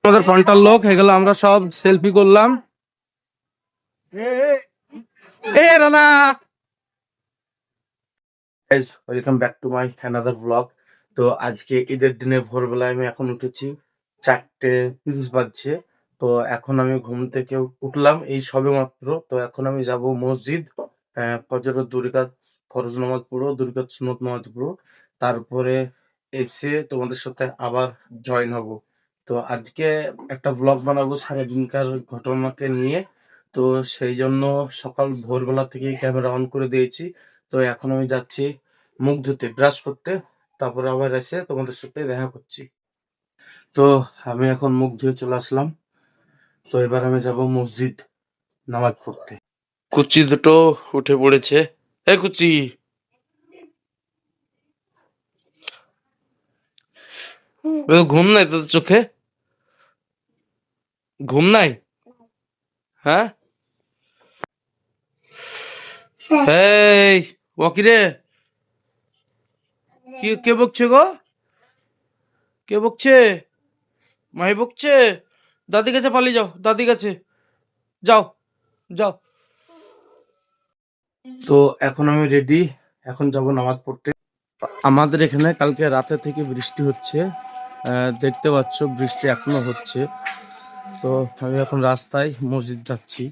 আমাদের 50 লোক হয়ে গেল, আমরা সব সেলফি করলাম। Rana guys, welcome back to my another blog. তো আজকে ঈদের দিনে ভোরবেলায় আমি এখন উঠেছি, 4:30 বাজছে। তো এখন আমি ঘুম থেকে উঠলাম এই সবে মাত্র। তো এখন আমি যাব মসজিদ, ফজর দুরিকাত, ফরজ নামাজ পড়বো, দুরিকাত সুন্নত নামাজ পড়বো। তারপরে এসে তোমাদের সাথে আবার জয়েন হব। তো আজকে একটা ব্লগ বানাবো সারাদিনকার ঘটনাকে নিয়ে। তো সেই জন্য সকাল ভোরবেলা থেকেই ক্যামেরা অন করে দিয়েছি। তো এখন আমি যাচ্ছি মুখ ধুতে, ব্রাশ করতে, তারপরে আবার এসে তোমাদের সাথে দেখা করছি। তো আমি এখন মুখ ধুয়ে চলে আসলাম। তো এবার আমি যাব মসজিদ নামাজ পড়তে। কুচি দুটো উঠে পড়েছে। কুচি, ঘুম নাই তোদের চোখে? ঘুম নাই? হ্যাঁ, এই ওয়াকিরে, কি কে বকছে গো? কে বকছে? মাহি বকছে? দাদি কাছে পালিয়ে যাও, দাদি কাছে যাও, যাও। তো এখন আমি রেডি, এখন যাব নামাজ পড়তে। আমাদের এখানে কালকে রাতে থেকে বৃষ্টি হচ্ছে, দেখতে পাচ্ছ বৃষ্টি এখনো হচ্ছে। তো আমি এখন রাস্তায় মসজিদ যাচ্ছি।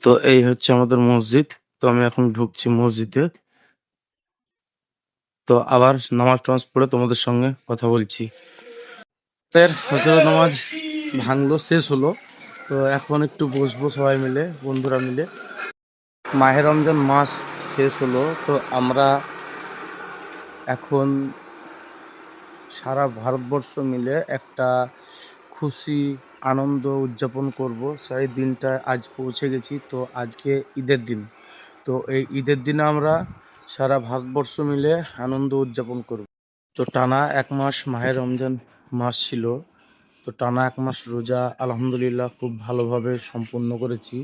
তো এই হচ্ছে আমাদের মসজিদ। তো আমি এখন ঢুকছি মসজিদে। তো আবার নামাজ টামাজ পড়ে তোমাদের সঙ্গে কথা বলছি। ফজর নামাজ ভাঙলো, শেষ হলো। তো এখন একটু বসবো সবাই মিলে, বন্ধুরা মিলে। মাহে রমজান মাস শেষ হলো। তো আমরা এখন সারা ভারতবর্ষ মিলে একটা খুশি আনন্দ উদযাপন করব। সেই দিনটা আজ পৌঁছে গেছি। তো আজকে ঈদের দিন। তো এই ঈদের দিনে আমরা সারা ভারতবর্ষ মিলে আনন্দ উদযাপন করব। তো টানা 1 মাস মাহে রমজান মাস ছিল। তো টানা 1 মাস রোজা আলহামদুলিল্লাহ খুব ভালোভাবে সম্পূর্ণ করেছি।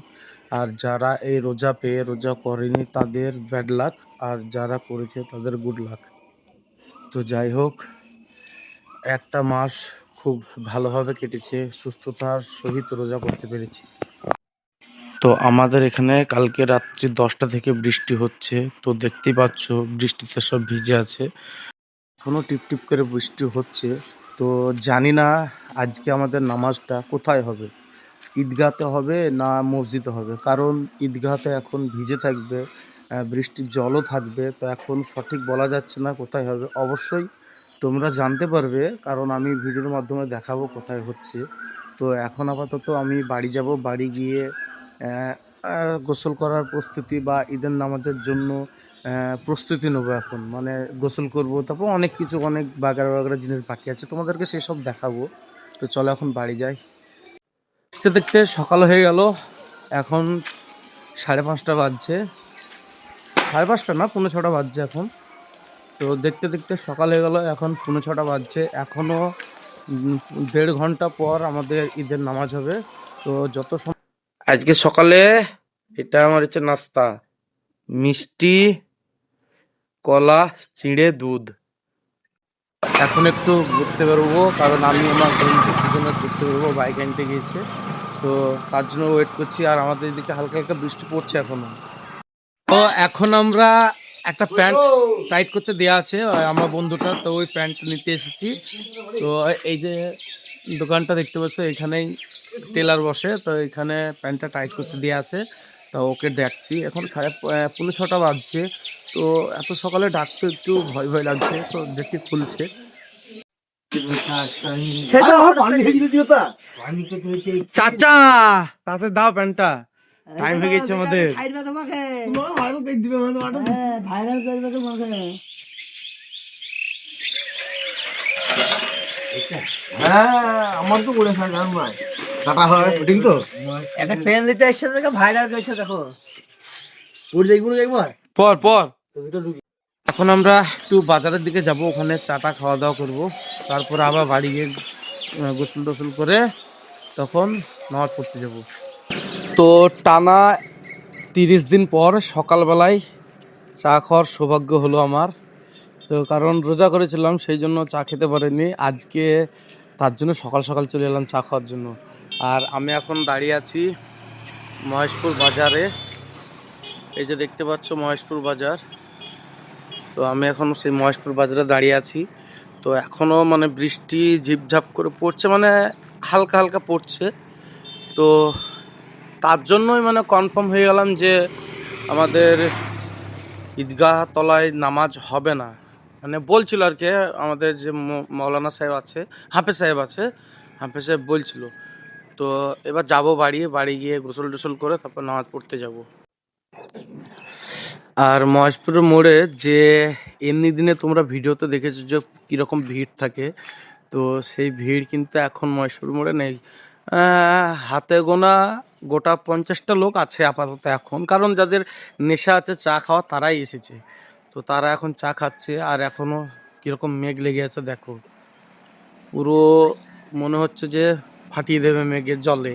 আর যারা এই রোজা পেয়ে রোজা করেনি তাদের ব্যাড লাক, আর যারা করেছে তাদের গুড লাক। তো যাই হোক, একটা মাস খুব ভালোভাবে কেটেছে, সুস্থতার সহিত রোজা করতে পেরেছি। তো আমাদের এখানে কালকে রাত্রি 10টা থেকে বৃষ্টি হচ্ছে। তো দেখতেই পাচ্ছ বৃষ্টিতে সব ভিজে আছে, এখনো টিপ টিপ করে বৃষ্টি হচ্ছে। তো জানি না আজকে আমাদের নামাজটা কোথায় হবে, ঈদগাহতে হবে না মসজিদে হবে। কারণ ঈদগাহতে এখন ভিজে থাকবে, বৃষ্টির জলও থাকবে। তো এখন সঠিক বলা যাচ্ছে না কোথায় হবে। অবশ্যই তোমরা জানতে পারবে, কারণ আমি ভিডিওর মাধ্যমে দেখাবো কোথায় হচ্ছে। তো এখন আপাতত আমি বাড়ি যাব, বাড়ি গিয়ে গোসল করার প্রস্তুতি বা ঈদের নামাজের জন্য প্রস্তুতি নেবো। এখন মানে গোসল করব, তারপর অনেক কিছু, অনেক বাগার বাগার জিনিস বাকি আছে, তোমাদেরকে সেসব দেখাবো। তো চলো এখন বাড়ি যাই। দেখতে দেখতে সকাল হয়ে গেল, এখন 5:30 বাজছে। 5:30 না, 5:45 বাজছে এখন। তো দেখতে দেখতে সকাল হয়ে গেল, এখন 5:45 বাজছে। এখনও 1.5 ঘন্টা পর আমাদের ঈদের নামাজ হবে। তো যত আজকে সকালে এটা আমার হচ্ছে নাস্তা, মিষ্টি, কলা, চিড়ে, দুধ। এখন একটু ঘুরতে বেরোবো, কারণ আমি আমার বন্ধুর পিছনে ঘুরতে বেরোবো, বাইক আনতে গিয়েছে। তো তার জন্য ওয়েট করছি। আর আমাদের এদিকে হালকা হালকা বৃষ্টি পড়ছে এখনো। তো এখন আমরা একটা প্যান্ট টাইট করতে দেওয়া আছে আমার বন্ধুটা, তো ওই প্যান্ট নিতে এসেছি। তো এই যে দোকানটা দেখতে পাচ্ছ, এখানেই টেলার বসে। তো এখানে প্যান্টটা টাইট করতে দেওয়া আছে। তো ওকে ডাকছি, এখন 5:45 বাজছে। তো এত সকালে ডাকতে একটু ভয় ভয় লাগছে। তো দেখি খুলছে। চাচা তাতে দাও প্যান্টটা, টাইম হয়ে গেছে আমাদের। হ্যাঁ, আমার তো বলে থাক ভাই, কাটা হয় ফিটিং তো একটা পেন দিতে এসে দেখো ভাইরাল করেছে, দেখো উড় দেখবো একবার পর পর এখন আমরা একটু বাজারের দিকে যাব, ওখানে চাটা খাওয়া দাওয়া করব। তারপর আবার বাড়ি গিয়ে গোসল টোসল করে তখন নামাজ পড়তে যাব। তো টানা 30 দিন পর সকালবেলায় চা খাওয়ার সৌভাগ্য হলো আমার। তো কারণ রোজা করেছিলাম, সেই জন্য চা খেতে পারিনি। আজকে তার জন্য সকাল সকাল চলে এলাম চা খাওয়ার জন্য। আর আমি এখন দাঁড়িয়ে আছি মহেশপুর বাজারে। এই যে দেখতে পাচ্ছ মহেশপুর বাজার। তো আমি এখন সেই মহেশপুর বাজারে দাঁড়িয়ে আছি। তো এখনও মানে বৃষ্টি ঝিপঝাপ করে পড়ছে, মানে হালকা হালকা পড়ছে। তো তার জন্যই মানে কনফার্ম হয়ে গেলাম যে আমাদের ঈদগাহ তলায় নামাজ হবে না। মানে বলছিল আর কি, আমাদের যে মৌলানা সাহেব আছে, হাফেজ সাহেব আছে, হাফেজ সাহেব বলছিল। তো এবার যাব বাড়ি গিয়ে গোসল টোসল করে তারপর নামাজ পড়তে যাব। আর মহেশপুরের মোড়ে যে এমনি দিনে তোমরা ভিডিওতে দেখেছো যে কীরকম ভিড় থাকে, তো সেই ভিড় কিন্তু এখন মহেশপুর মোড়ে নেই। হাতে গোনা গোটা 50টা লোক আছে আপাতত এখন, কারণ যাদের নেশা আছে চা খাওয়া তারাই এসেছে। তো তারা এখন চা খাচ্ছে। আর এখনও কীরকম মেঘ লেগে আছে দেখো, পুরো মনে হচ্ছে যে ফাটিয়ে দেবে মেঘের জলে।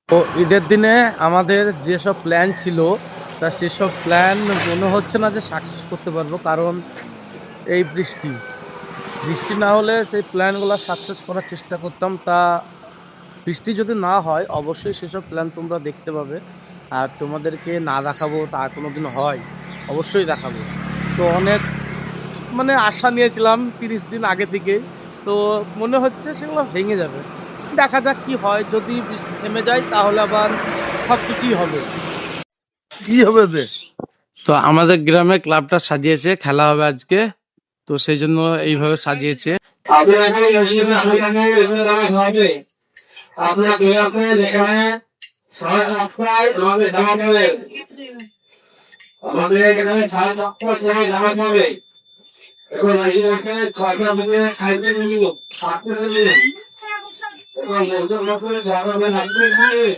তো ঈদের দিনে আমাদের যেসব প্ল্যান ছিল, তা সেসব প্ল্যান মনে হচ্ছে না যে সাকসেস করতে পারবো, কারণ এই বৃষ্টি না হলে সেই প্ল্যানগুলো সাকসেস করার চেষ্টা করতাম। তা বৃষ্টি যদি না হয় অবশ্যই সেসব প্ল্যান তোমরা দেখতে পাবে। আর তোমাদেরকে না দেখাবো তা কোনো দিন হয়, অবশ্যই দেখাবো। তো অনেক মানে আশা নিয়েছিলাম 30 দিন আগে থেকে, তো মনে হচ্ছে সেগুলো ভেঙে যাবে। দেখা যাক কি হয়, যদি বৃষ্টি থেমে যায় তাহলে আবার সব কিছুই হবে। কি হবে যে, তো আমাদের গ্রামে ক্লাবটা সাজিয়েছে, খেলা হবে আজকে, তো সেই জন্য এইভাবে সাজিয়েছে। আপনার দুই আছে যেখানে 7:30টায় আমাদের জামাত হবে। আমাদের এখানে 7:30টার সময় জামাত হবে। এবং এইখানে 6টার মধ্যে খাইতে নিব, 7টা নিব। এবং মজুর মজুর যাবে লাগবে নিবে।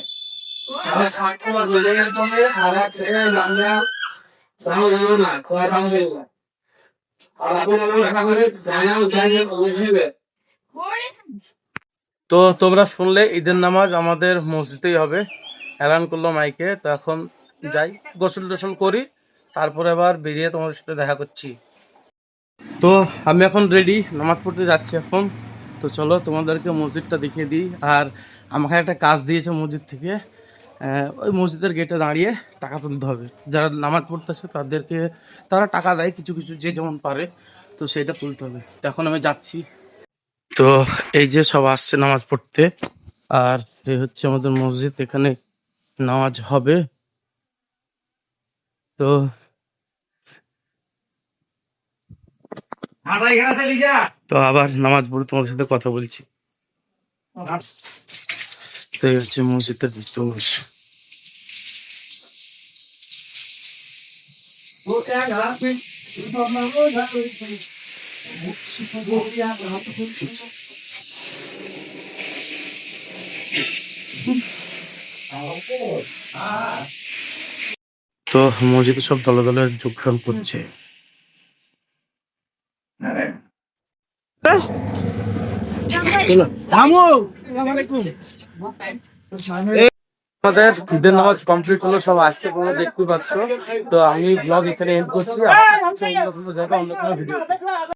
7:30 বাজে বেজে চলে আর এক সেকেন্ড আমরা সামনে যাব না, খোয়া দাম দেব। আর আপনারা দেখা করে জানাও জানিয়ে বুঝিবে। তো তোমরা শুনলে ঈদের নামাজ আমাদের মসজিদেই হবে, এলান করলো মাইকে। তো এখন যাই, গোসল টোসল করি, তারপরে আবার বেরিয়ে তোমাদের সাথে দেখা করছি। তো আমি এখন রেডি, নামাজ পড়তে যাচ্ছি এখন। তো চলো তোমাদেরকে মসজিদটা দেখিয়ে দিই। আর আমাকে একটা কাজ দিয়েছে মসজিদ থেকে, ওই মসজিদের গেটে দাঁড়িয়ে টাকা তুলতে হবে। যারা নামাজ পড়তেছে তাদেরকে, তারা টাকা দেয় কিছু কিছু, যে যেমন পারে, তো সেটা তুলতে হবে। তো এখন আমি যাচ্ছি। তো এই যে সব আসছে নামাজ পড়তে, আর এই হচ্ছে আমাদের মসজিদ, এখানে নামাজ হবে। তো আবার নামাজ পড়ে তোমাদের সাথে কথা বলছি। তো এই হচ্ছে মসজিদের ভিতর। তো মসজিদে সব দলে দলে যোগদান করছে। আমাদের ঈদের নামাজ কমপ্লিট হলো, সব আসছে, তোমরা দেখতে পাচ্ছ। তো আমি ব্লগ এখানে এন্ড করছি। অন্য কোনো জায়গায় অন্য কোনো ভিডিও।